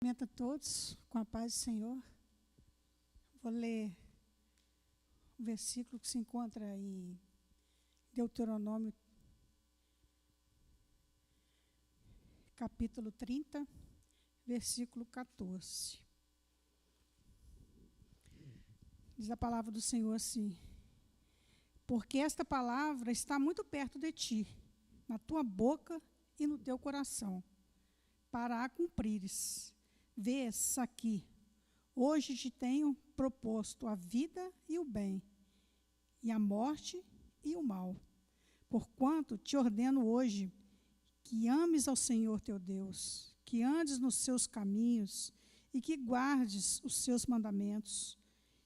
Cumprimento a todos com a paz do Senhor. Vou ler o versículo que se encontra em Deuteronômio, capítulo 30, versículo 14. Diz a palavra do Senhor assim: porque esta palavra está muito perto de ti, na tua boca e no teu coração, para a cumprires. Vês aqui, hoje te tenho proposto a vida e o bem, e a morte e o mal. Porquanto te ordeno hoje que ames ao Senhor teu Deus, que andes nos seus caminhos e que guardes os seus mandamentos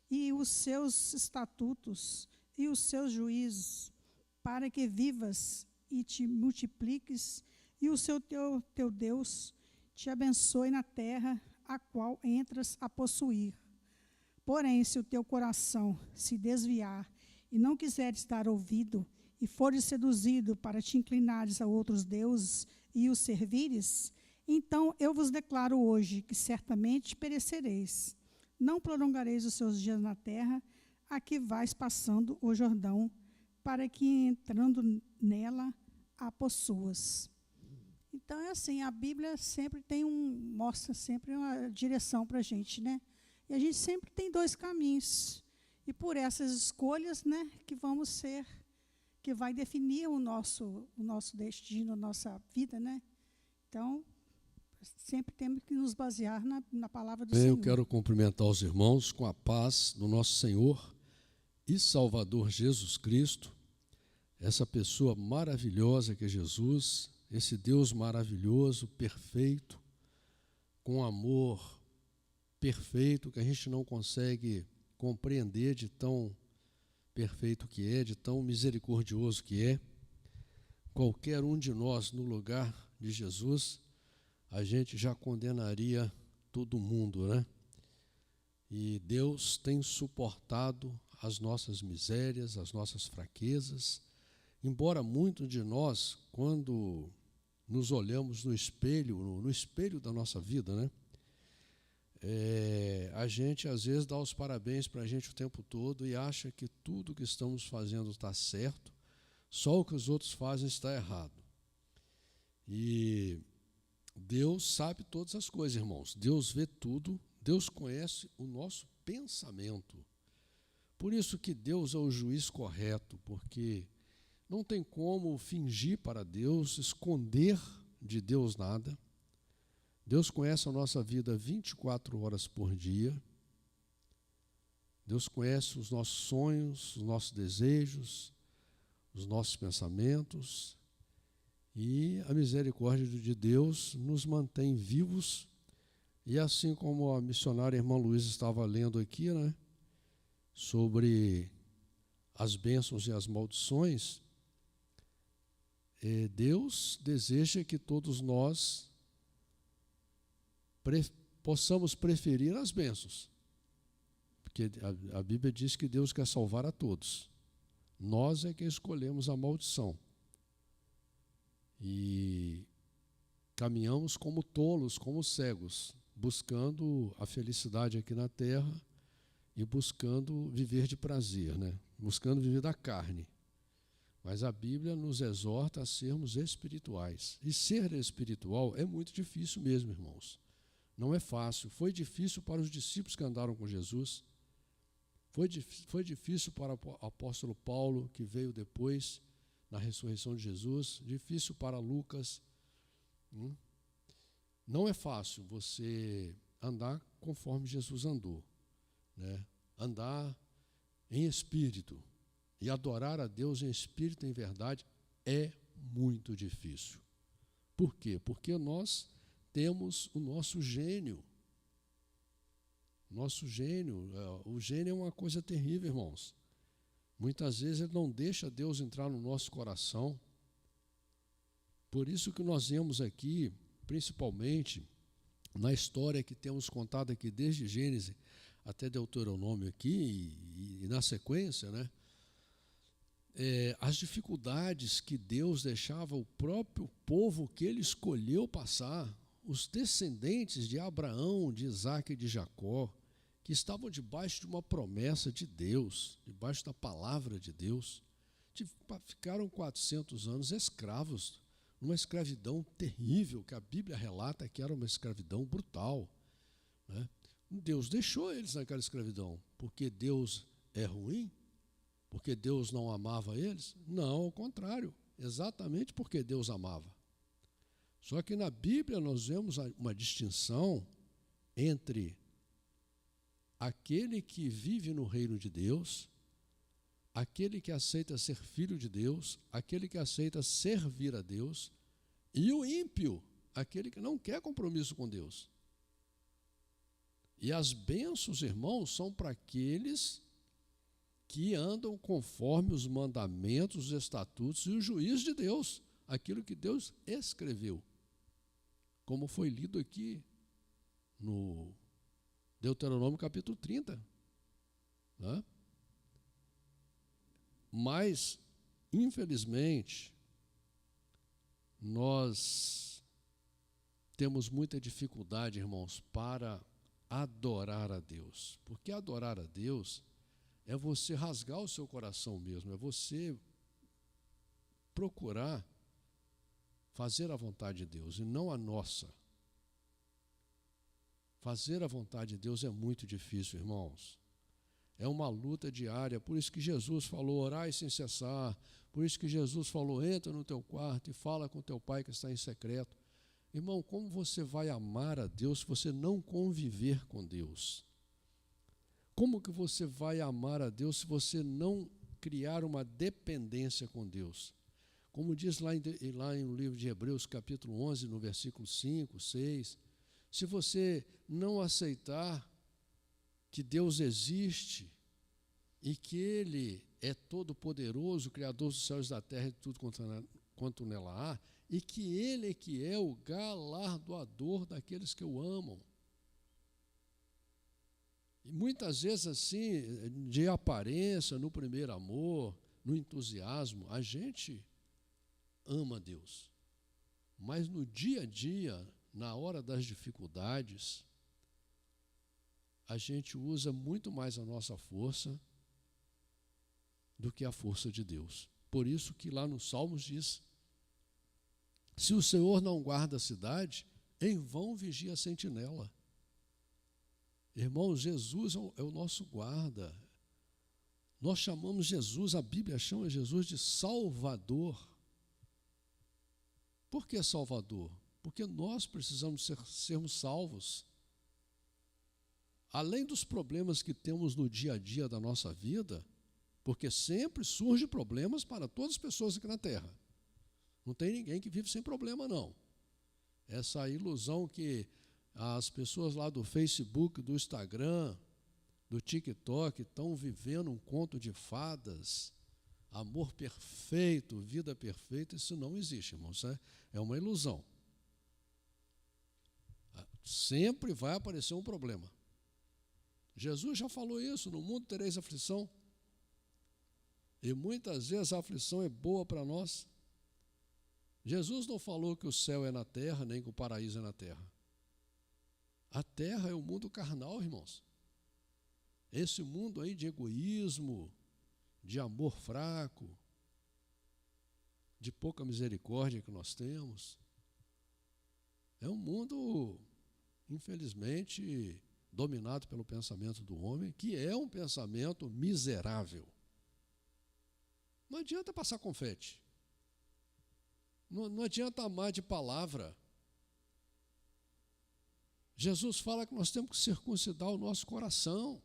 e os seus estatutos e os seus juízos, para que vivas e te multipliques, e o teu Deus te abençoe na terra a qual entras a possuir. Porém, se o teu coração se desviar e não quiseres dar ouvido, e fores seduzido para te inclinares a outros deuses e os servires, então eu vos declaro hoje que certamente perecereis. Não prolongareis os seus dias na terra, a que vais passando o Jordão, para que entrando nela a possuas. Então é assim, a Bíblia sempre mostra sempre uma direção para a gente, né? E a gente sempre tem dois caminhos. E por essas escolhas, né, que vai definir o nosso destino, a nossa vida, né? Então, sempre temos que nos basear na palavra do Senhor. Eu quero cumprimentar os irmãos com a paz do nosso Senhor e Salvador Jesus Cristo, essa pessoa maravilhosa que é Jesus, esse Deus maravilhoso, perfeito, com amor perfeito, que a gente não consegue compreender de tão perfeito que é, de tão misericordioso que é. Qualquer um de nós no lugar de Jesus, a gente já condenaria todo mundo, né? E Deus tem suportado as nossas misérias, as nossas fraquezas, embora muitos de nós, quando nos olhamos no espelho da nossa vida, né? A gente às vezes dá os parabéns para a gente o tempo todo e acha que tudo que estamos fazendo está certo, só o que os outros fazem está errado. E Deus sabe todas as coisas, irmãos. Deus vê tudo, Deus conhece o nosso pensamento. Por isso que Deus é o juiz correto, porque não tem como fingir para Deus, esconder de Deus nada. Deus conhece a nossa vida 24 horas por dia. Deus conhece os nossos sonhos, os nossos desejos, os nossos pensamentos. E a misericórdia de Deus nos mantém vivos. E assim como a missionária irmã Luísa estava lendo aqui, né, sobre as bênçãos e as maldições, Deus deseja que todos nós possamos preferir as bênçãos, porque a Bíblia diz que Deus quer salvar a todos. Nós é que escolhemos a maldição e caminhamos como tolos, como cegos, buscando a felicidade aqui na terra e buscando viver de prazer, né? Buscando viver da carne. Mas a Bíblia nos exorta a sermos espirituais. E ser espiritual é muito difícil mesmo, irmãos. Não é fácil. Foi difícil para os discípulos que andaram com Jesus. Foi difícil para o apóstolo Paulo, que veio depois, na ressurreição de Jesus. Difícil para Lucas. Não é fácil você andar conforme Jesus andou, né? Andar em espírito e adorar a Deus em espírito e em verdade é muito difícil. Por quê? Porque nós temos o nosso gênio. O gênio é uma coisa terrível, irmãos. Muitas vezes ele não deixa Deus entrar no nosso coração. Por isso que nós vemos aqui, principalmente na história que temos contado aqui desde Gênesis até Deuteronômio aqui e na sequência, né? As dificuldades que Deus deixava o próprio povo que ele escolheu passar, os descendentes de Abraão, de Isaque e de Jacó, que estavam debaixo de uma promessa de Deus, debaixo da palavra de Deus, ficaram 400 anos escravos, numa escravidão terrível, que a Bíblia relata que era uma escravidão brutal, né? Deus deixou eles naquela escravidão, porque Deus é ruim? Porque Deus não amava eles? Não, ao contrário, exatamente porque Deus amava. Só que na Bíblia nós vemos uma distinção entre aquele que vive no reino de Deus, aquele que aceita ser filho de Deus, aquele que aceita servir a Deus, e o ímpio, aquele que não quer compromisso com Deus. E as bênçãos, irmãos, são para aqueles que andam conforme os mandamentos, os estatutos e o juízo de Deus, aquilo que Deus escreveu, como foi lido aqui no Deuteronômio capítulo 30. Né? Mas, infelizmente, nós temos muita dificuldade, irmãos, para adorar a Deus. Porque adorar a Deus é você rasgar o seu coração mesmo, é você procurar fazer a vontade de Deus e não a nossa. Fazer a vontade de Deus é muito difícil, irmãos. É uma luta diária, por isso que Jesus falou, orai sem cessar, por isso que Jesus falou, entra no teu quarto e fala com teu pai que está em secreto. Irmão, como você vai amar a Deus se você não conviver com Deus? Como que você vai amar a Deus se você não criar uma dependência com Deus? Como diz lá no livro de Hebreus, capítulo 11, no versículo 5, 6, se você não aceitar que Deus existe e que Ele é todo-poderoso, Criador dos céus e da terra e de tudo quanto nela há, e que Ele é que é o galardoador daqueles que o amam. E muitas vezes assim, de aparência, no primeiro amor, no entusiasmo, a gente ama Deus. Mas no dia a dia, na hora das dificuldades, a gente usa muito mais a nossa força do que a força de Deus. Por isso que lá nos Salmos diz, se o Senhor não guarda a cidade, em vão vigia a sentinela. Irmãos, Jesus é o nosso guarda. Nós chamamos Jesus, a Bíblia chama Jesus de Salvador. Por que Salvador? Porque nós precisamos sermos salvos. Além dos problemas que temos no dia a dia da nossa vida, porque sempre surgem problemas para todas as pessoas aqui na Terra. Não tem ninguém que vive sem problema, não. Essa ilusão que as pessoas lá do Facebook, do Instagram, do TikTok estão vivendo um conto de fadas, amor perfeito, vida perfeita, isso não existe, irmãos. É uma ilusão. Sempre vai aparecer um problema. Jesus já falou isso, no mundo tereis aflição. E muitas vezes a aflição é boa para nós. Jesus não falou que o céu é na terra, nem que o paraíso é na terra. A terra é o mundo carnal, irmãos. Esse mundo aí de egoísmo, de amor fraco, de pouca misericórdia que nós temos. É um mundo, infelizmente, dominado pelo pensamento do homem, que é um pensamento miserável. Não adianta passar confete. Não adianta amar de palavra. Jesus fala que nós temos que circuncidar o nosso coração.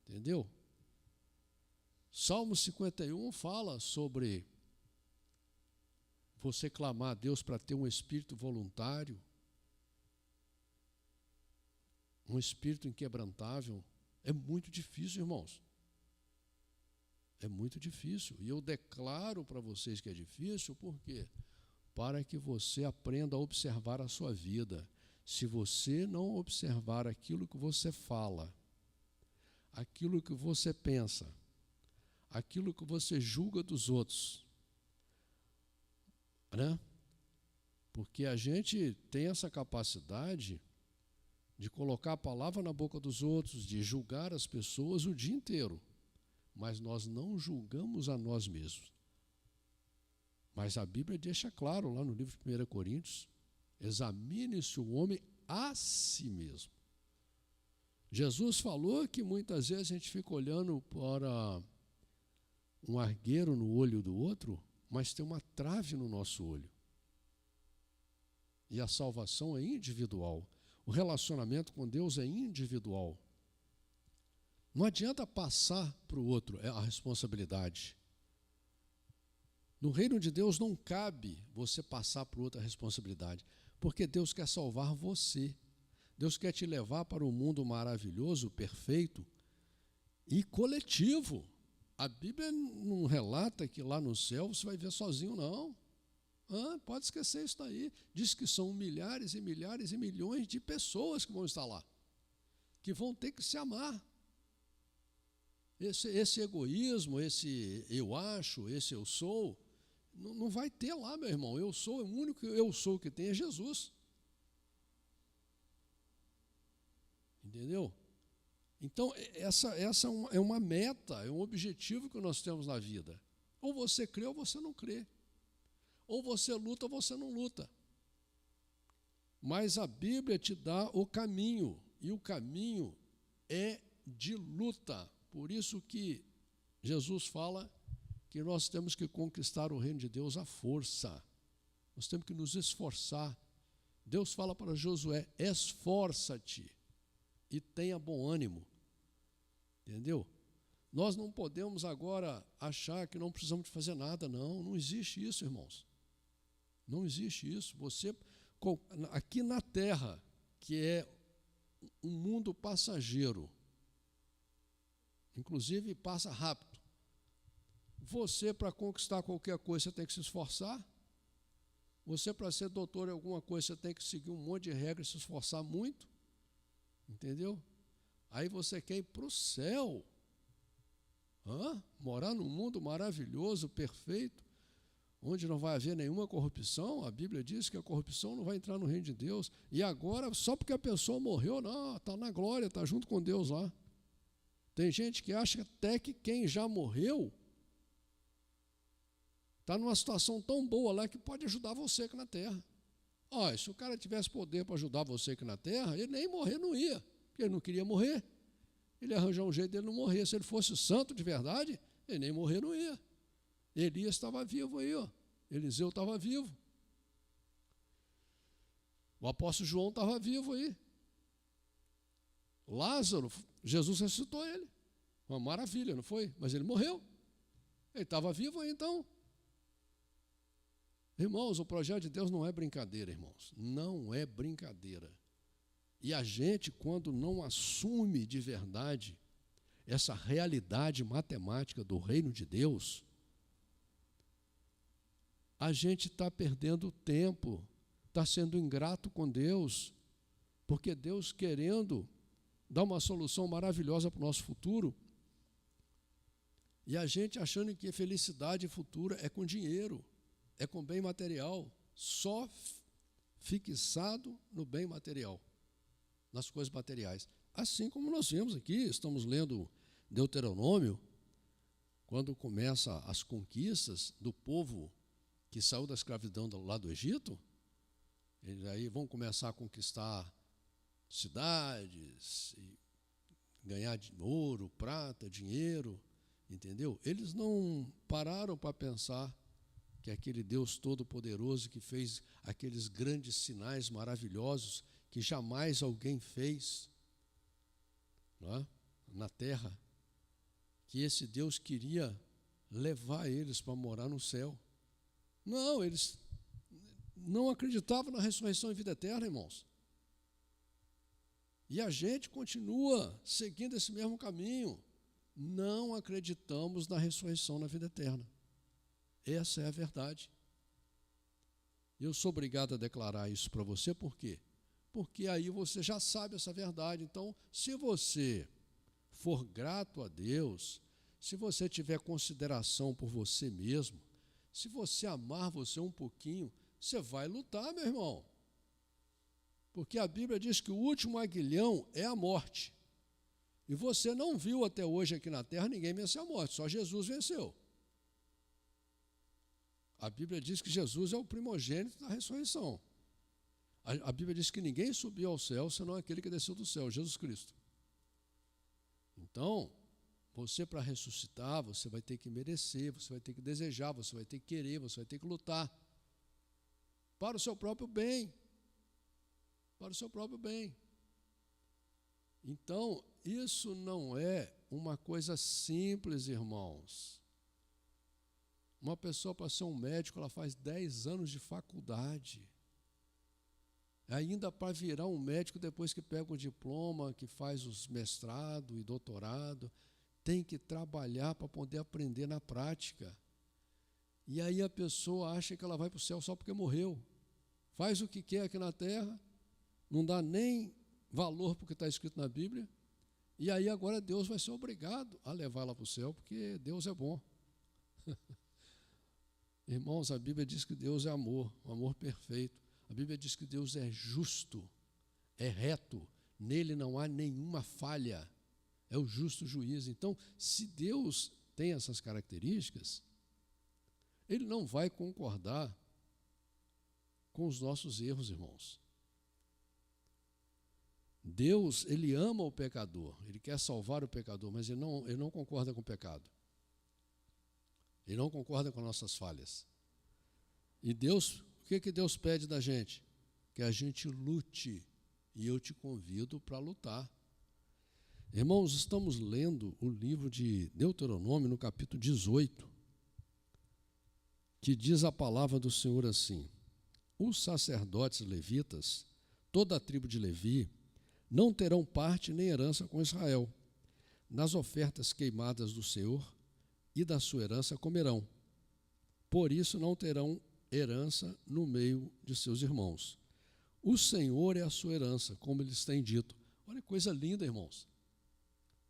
Entendeu? Salmo 51 fala sobre você clamar a Deus para ter um espírito voluntário, um espírito inquebrantável. É muito difícil, irmãos. É muito difícil. E eu declaro para vocês que é difícil, por quê? Para que você aprenda a observar a sua vida. Se você não observar aquilo que você fala, aquilo que você pensa, aquilo que você julga dos outros, né? Porque a gente tem essa capacidade de colocar a palavra na boca dos outros, de julgar as pessoas o dia inteiro, mas nós não julgamos a nós mesmos. Mas a Bíblia deixa claro lá no livro de 1 Coríntios, examine-se o homem a si mesmo. Jesus falou que muitas vezes a gente fica olhando para um argueiro no olho do outro, mas tem uma trave no nosso olho. E a salvação é individual. O relacionamento com Deus é individual. Não adianta passar para o outro a responsabilidade. No reino de Deus não cabe você passar para o outro a responsabilidade, porque Deus quer salvar você. Deus quer te levar para um mundo maravilhoso, perfeito e coletivo. A Bíblia não relata que lá no céu você vai ver sozinho, não. Pode esquecer isso daí. Diz que são milhares e milhares e milhões de pessoas que vão estar lá, que vão ter que se amar. Esse egoísmo, esse eu acho, esse eu sou, não vai ter lá, meu irmão. Eu sou, o único eu sou que tem é Jesus. Entendeu? Então, essa é uma meta, é um objetivo que nós temos na vida. Ou você crê ou você não crê. Ou você luta ou você não luta. Mas a Bíblia te dá o caminho, e o caminho é de luta. Por isso que Jesus fala que nós temos que conquistar o reino de Deus à força. Nós temos que nos esforçar. Deus fala para Josué: esforça-te e tenha bom ânimo. Entendeu? Nós não podemos agora achar que não precisamos de fazer nada, não. Não existe isso, irmãos. Não existe isso. Você, aqui na terra, que é um mundo passageiro, inclusive passa rápido, você, para conquistar qualquer coisa, você tem que se esforçar. Você, para ser doutor em alguma coisa, você tem que seguir um monte de regras e se esforçar muito. Entendeu? Aí você quer ir para o céu. Morar num mundo maravilhoso, perfeito, onde não vai haver nenhuma corrupção. A Bíblia diz que a corrupção não vai entrar no reino de Deus. E agora, só porque a pessoa morreu, não, está na glória, está junto com Deus lá. Tem gente que acha até que quem já morreu está numa situação tão boa lá que pode ajudar você aqui na terra. Se o cara tivesse poder para ajudar você aqui na terra, ele nem morrer não ia, porque ele não queria morrer. Ele ia arranjar um jeito dele não morrer. Se ele fosse santo de verdade, ele nem morrer não ia. Elias estava vivo aí, Eliseu estava vivo. O apóstolo João estava vivo aí. Lázaro, Jesus ressuscitou ele. Uma maravilha, não foi? Mas ele morreu. Ele estava vivo aí então. Irmãos, o projeto de Deus não é brincadeira, irmãos. Não é brincadeira. E a gente, quando não assume de verdade essa realidade matemática do reino de Deus, a gente está perdendo tempo, está sendo ingrato com Deus, porque Deus, querendo dar uma solução maravilhosa para o nosso futuro, e a gente achando que a felicidade futura é com dinheiro, é com bem material, só fixado no bem material, nas coisas materiais. Assim como nós vemos aqui, estamos lendo Deuteronômio, quando começa as conquistas do povo que saiu da escravidão lá do Egito, eles aí vão começar a conquistar cidades, e ganhar ouro, prata, dinheiro, entendeu? Eles não pararam para pensar que aquele Deus todo-poderoso que fez aqueles grandes sinais maravilhosos que jamais alguém fez, não é? Na terra, que esse Deus queria levar eles para morar no céu. Não, eles não acreditavam na ressurreição e vida eterna, irmãos. E a gente continua seguindo esse mesmo caminho. Não acreditamos na ressurreição, na vida eterna. Essa é a verdade. Eu sou obrigado a declarar isso para você, por quê? Porque aí você já sabe essa verdade. Então, se você for grato a Deus, se você tiver consideração por você mesmo, se você amar você um pouquinho, você vai lutar, meu irmão. Porque a Bíblia diz que o último aguilhão é a morte. E você não viu até hoje aqui na terra ninguém vencer a morte, só Jesus venceu. A Bíblia diz que Jesus é o primogênito da ressurreição. A Bíblia diz que ninguém subiu ao céu senão aquele que desceu do céu, Jesus Cristo. Então, você para ressuscitar, você vai ter que merecer, você vai ter que desejar, você vai ter que querer, você vai ter que lutar para o seu próprio bem. Para o seu próprio bem. Então, isso não é uma coisa simples, irmãos. Uma pessoa, para ser um médico, ela faz 10 anos de faculdade. Ainda para virar um médico, depois que pega o diploma, que faz os mestrado e doutorado, tem que trabalhar para poder aprender na prática. E aí a pessoa acha que ela vai para o céu só porque morreu. Faz o que quer aqui na terra, não dá nem valor para o que está escrito na Bíblia, e aí agora Deus vai ser obrigado a levá-la para o céu, porque Deus é bom. Irmãos, a Bíblia diz que Deus é amor, um amor perfeito. A Bíblia diz que Deus é justo, é reto, nele não há nenhuma falha, é o justo juiz. Então, se Deus tem essas características, Ele não vai concordar com os nossos erros, irmãos. Deus, Ele ama o pecador, Ele quer salvar o pecador, mas Ele não concorda com o pecado. Ele não concorda com nossas falhas. E Deus, o que Deus pede da gente? Que a gente lute, e eu te convido para lutar. Irmãos, estamos lendo o livro de Deuteronômio, no capítulo 18, que diz a palavra do Senhor assim: os sacerdotes levitas, toda a tribo de Levi, não terão parte nem herança com Israel. Nas ofertas queimadas do Senhor e da sua herança comerão. Por isso não terão herança no meio de seus irmãos. O Senhor é a sua herança, como eles têm dito. Olha que coisa linda, irmãos.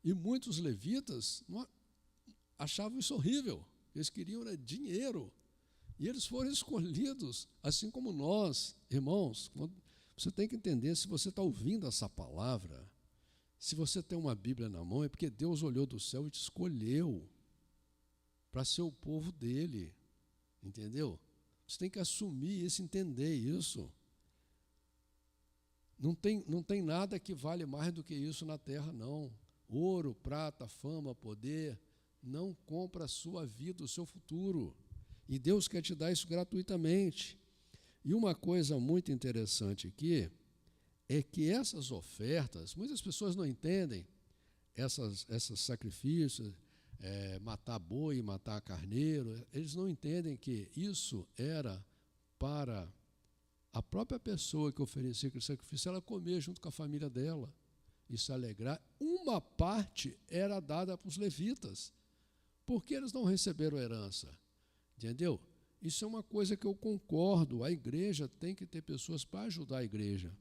E muitos levitas achavam isso horrível. Eles queriam dinheiro. E eles foram escolhidos, assim como nós, irmãos. Você tem que entender, se você está ouvindo essa palavra, se você tem uma Bíblia na mão, é porque Deus olhou do céu e te escolheu para ser o povo dele, entendeu? Você tem que assumir isso, entender isso. Não tem nada que vale mais do que isso na terra, não. Ouro, prata, fama, poder, não compra a sua vida, o seu futuro. E Deus quer te dar isso gratuitamente. E uma coisa muito interessante aqui é que essas ofertas, muitas pessoas não entendem esses sacrifícios, matar boi, matar carneiro, eles não entendem que isso era para a própria pessoa que oferecia aquele sacrifício, ela comer junto com a família dela e se alegrar. Uma parte era dada para os levitas, porque eles não receberam herança, entendeu? Isso é uma coisa que eu concordo, a igreja tem que ter pessoas para ajudar a igreja.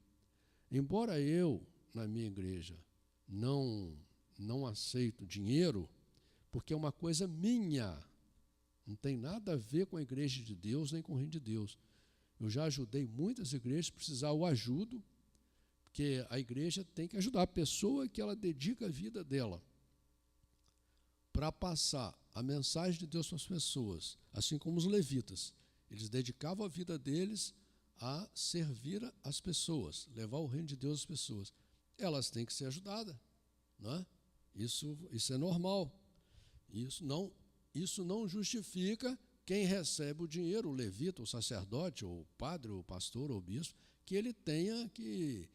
Embora eu, na minha igreja, não aceito dinheiro, porque é uma coisa minha, não tem nada a ver com a igreja de Deus, nem com o reino de Deus. Eu já ajudei muitas igrejas, se precisar eu ajudo, porque a igreja tem que ajudar a pessoa que ela dedica a vida dela para passar a mensagem de Deus para as pessoas, assim como os levitas. Eles dedicavam a vida deles a servir as pessoas, levar o reino de Deus às pessoas. Elas têm que ser ajudadas, não é? Isso é normal. Isso não justifica quem recebe o dinheiro, o levita, o sacerdote, ou o padre, ou o pastor, ou o bispo, que ele tenha que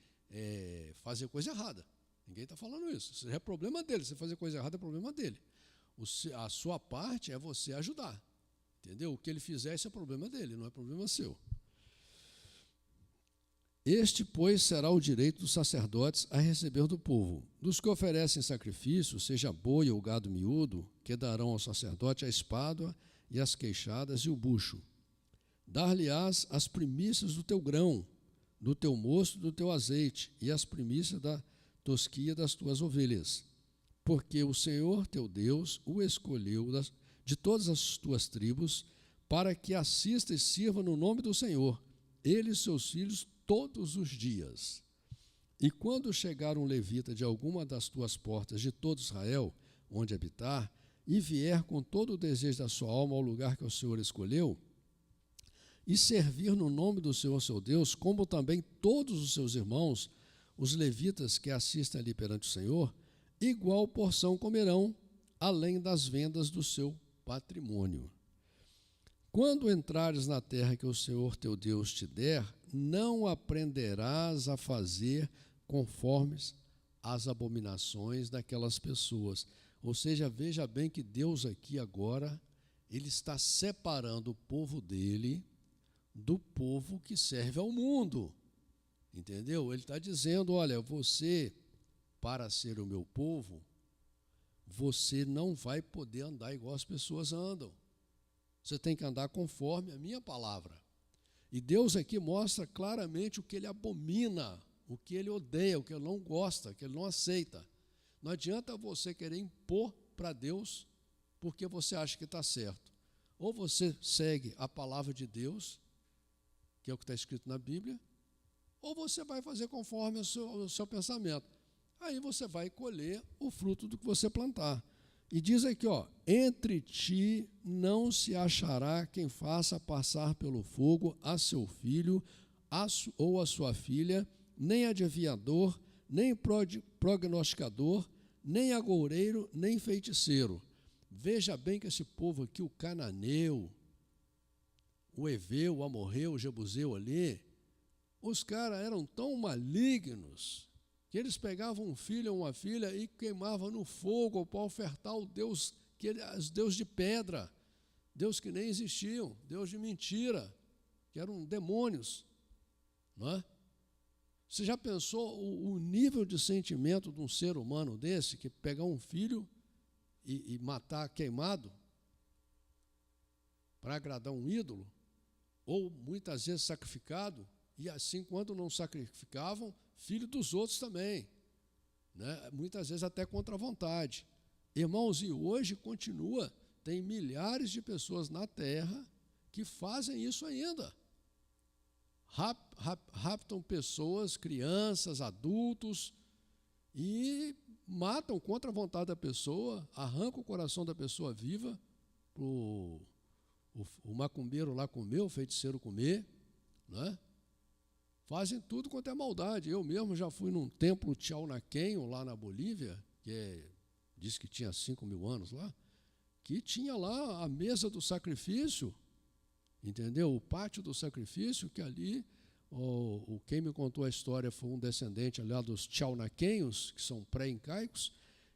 fazer coisa errada. Ninguém está falando isso. Isso é problema dele. Se fazer coisa errada é problema dele. A sua parte é você ajudar. Entendeu? O que ele fizer, isso é problema dele, não é problema seu. Este, pois, será o direito dos sacerdotes a receber do povo. Dos que oferecem sacrifício, seja boi ou gado miúdo, que darão ao sacerdote a espada e as queixadas e o bucho. Dar-lhe-ás as primícias do teu grão, do teu mosto, do teu azeite, e as primícias da tosquia das tuas ovelhas. Porque o Senhor teu Deus o escolheu de todas as tuas tribos, para que assista e sirva no nome do Senhor, ele e seus filhos todos os dias. E quando chegar um levita de alguma das tuas portas de todo Israel, onde habitar, e vier com todo o desejo da sua alma ao lugar que o Senhor escolheu, e servir no nome do Senhor seu Deus, como também todos os seus irmãos, os levitas que assistem ali perante o Senhor, igual porção comerão, além das vendas do seu patrimônio. Quando entrares na terra que o Senhor teu Deus te der, não aprenderás a fazer conforme as abominações daquelas pessoas. Ou seja, veja bem que Deus aqui agora, ele está separando o povo dele do povo que serve ao mundo. Entendeu? Ele está dizendo, olha, você, para ser o meu povo, você não vai poder andar igual as pessoas andam. Você tem que andar conforme a minha palavra. E Deus aqui mostra claramente o que ele abomina, o que ele odeia, o que ele não gosta, o que ele não aceita. Não adianta você querer impor para Deus porque você acha que está certo. Ou você segue a palavra de Deus, que é o que está escrito na Bíblia, ou você vai fazer conforme o seu pensamento. Aí você vai colher o fruto do que você plantar. E diz aqui, entre ti não se achará quem faça passar pelo fogo a seu filho ou a sua filha, nem adivinhador, nem prognosticador, nem agoureiro, nem feiticeiro. Veja bem que esse povo aqui, o cananeu, o heveu, o amorreu, o jebuseu ali, os caras eram tão malignos que eles pegavam um filho ou uma filha e queimavam no fogo para ofertar o Deus, os deuses de pedra, Deus que nem existiam, Deus de mentira, que eram demônios. Não é? Você já pensou o nível de sentimento de um ser humano desse, que pegar um filho e matar queimado para agradar um ídolo, ou muitas vezes sacrificado, e assim, quando não sacrificavam, filho dos outros também, né? Muitas vezes até contra a vontade. Irmãos, e hoje continua, tem milhares de pessoas na terra que fazem isso ainda. Raptam pessoas, crianças, adultos, e matam contra a vontade da pessoa, arrancam o coração da pessoa viva, para o macumbeiro lá comer, o feiticeiro comer, né? Fazem tudo quanto é maldade. Eu mesmo já fui num templo Tiaunaquenho, lá na Bolívia, diz que tinha 5.000 anos lá, que tinha lá a mesa do sacrifício, entendeu? O pátio do sacrifício, que ali, quem me contou a história foi um descendente lá dos Tiaunaquenhos, que são pré-incaicos,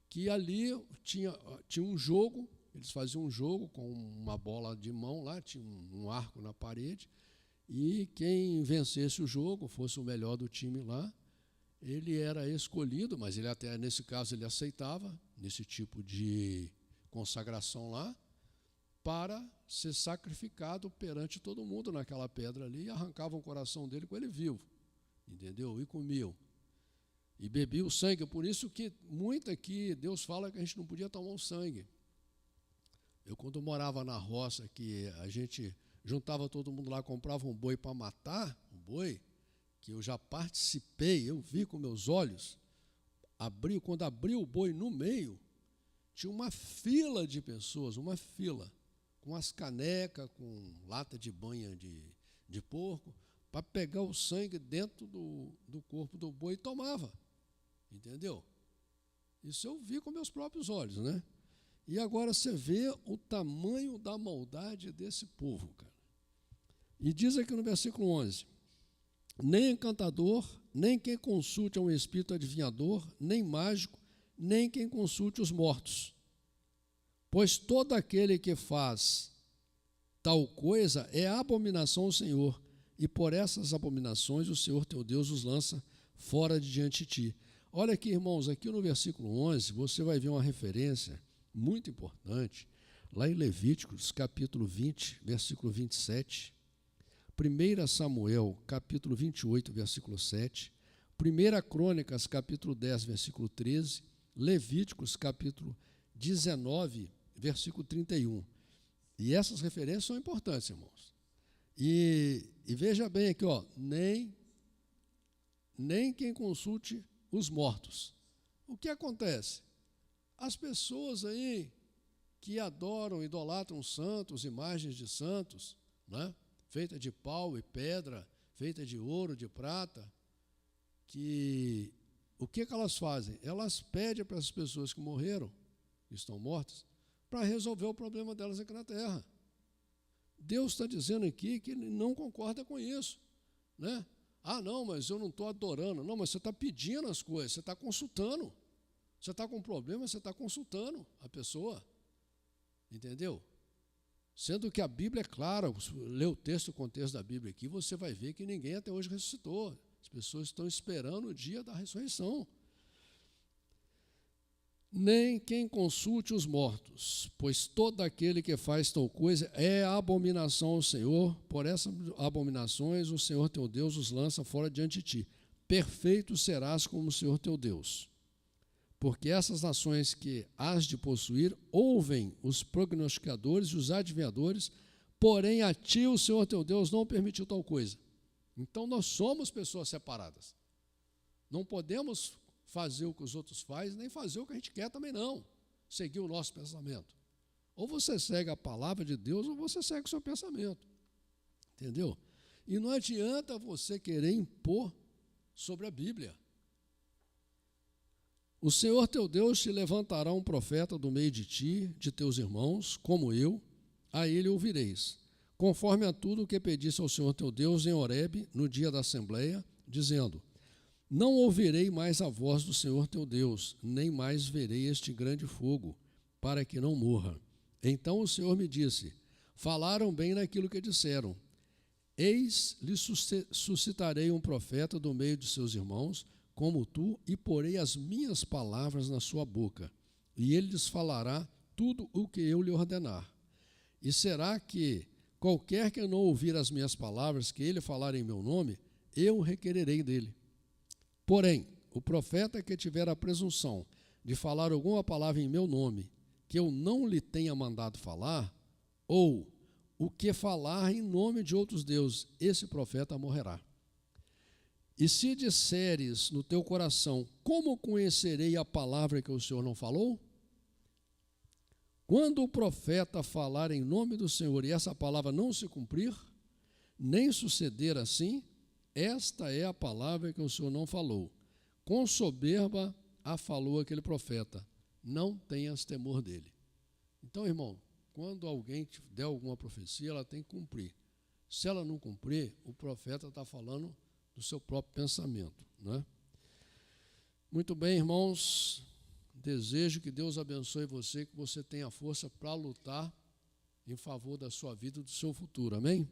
que ali tinha um jogo, eles faziam um jogo com uma bola de mão lá, tinha um arco na parede, e quem vencesse o jogo, fosse o melhor do time lá, ele era escolhido, mas ele até nesse caso ele aceitava, nesse tipo de consagração lá, para ser sacrificado perante todo mundo naquela pedra ali, e arrancavam o coração dele com ele vivo, entendeu? E comiam. E bebiam o sangue, por isso que muito aqui Deus fala que a gente não podia tomar o sangue. Eu, quando morava na roça, que a gente juntava todo mundo lá, comprava um boi para matar, um boi, que eu já participei, eu vi com meus olhos, quando abriu o boi no meio, tinha uma fila de pessoas, uma fila, com as canecas, com lata de banha de porco, para pegar o sangue dentro do corpo do boi e tomava, entendeu? Isso eu vi com meus próprios olhos, né? E agora você vê o tamanho da maldade desse povo, cara. E diz aqui no versículo 11, nem encantador, nem quem consulte a um espírito adivinhador, nem mágico, nem quem consulte os mortos. Pois todo aquele que faz tal coisa é abominação ao Senhor, e por essas abominações o Senhor teu Deus os lança fora de diante de ti. Olha aqui, irmãos, aqui no versículo 11, você vai ver uma referência muito importante, lá em Levíticos, capítulo 20, versículo 27, 1 Samuel, capítulo 28, versículo 7, 1 Crônicas, capítulo 10, versículo 13, Levíticos, capítulo 19, versículo 31. E essas referências são importantes, irmãos. E E veja bem aqui, ó, nem quem consulte os mortos. O que acontece? As pessoas aí que adoram, idolatram santos, imagens de santos, né? Feita de pau e pedra, feita de ouro, de prata, o que elas fazem? Elas pedem para as pessoas que morreram, que estão mortas, para resolver o problema delas aqui na terra. Deus está dizendo aqui que Ele não concorda com isso, né? Ah, não, mas eu não estou adorando. Não, mas você está pedindo as coisas, você está consultando. Você está com um problema, você está consultando a pessoa. Entendeu? Sendo que a Bíblia é clara, lê o texto, o contexto da Bíblia aqui, você vai ver que ninguém até hoje ressuscitou. As pessoas estão esperando o dia da ressurreição. Nem quem consulte os mortos, pois todo aquele que faz tal coisa é abominação ao Senhor. Por essas abominações o Senhor teu Deus os lança fora diante de ti. Perfeito serás como o Senhor teu Deus. Porque essas nações que hás de possuir ouvem os prognosticadores e os adivinhadores, porém a ti o Senhor teu Deus não permitiu tal coisa. Então nós somos pessoas separadas. Não podemos fazer o que os outros fazem, nem fazer o que a gente quer também não. Seguir o nosso pensamento. Ou você segue a palavra de Deus, ou você segue o seu pensamento. Entendeu? E não adianta você querer impor sobre a Bíblia. O Senhor teu Deus te levantará um profeta do meio de ti, de teus irmãos, como eu, a ele ouvireis, conforme a tudo o que pedisse ao Senhor teu Deus em Horebe, no dia da assembleia, dizendo: não ouvirei mais a voz do Senhor teu Deus, nem mais verei este grande fogo, para que não morra. Então o Senhor me disse: falaram bem naquilo que disseram. Eis, lhe suscitarei um profeta do meio de seus irmãos, como tu, e porei as minhas palavras na sua boca, e ele lhes falará tudo o que eu lhe ordenar. E será que qualquer que não ouvir as minhas palavras, que ele falar em meu nome, eu requererei dele. Porém, o profeta que tiver a presunção de falar alguma palavra em meu nome, que eu não lhe tenha mandado falar, ou o que falar em nome de outros deuses, esse profeta morrerá. E se disseres no teu coração: como conhecerei a palavra que o Senhor não falou? Quando o profeta falar em nome do Senhor e essa palavra não se cumprir, nem suceder assim, esta é a palavra que o Senhor não falou. Com soberba a falou aquele profeta. Não tenhas temor dele. Então, irmão, quando alguém te der alguma profecia, ela tem que cumprir. Se ela não cumprir, o profeta está falando do seu próprio pensamento, né? Muito bem, irmãos, desejo que Deus abençoe você, que você tenha força para lutar em favor da sua vida e do seu futuro, amém?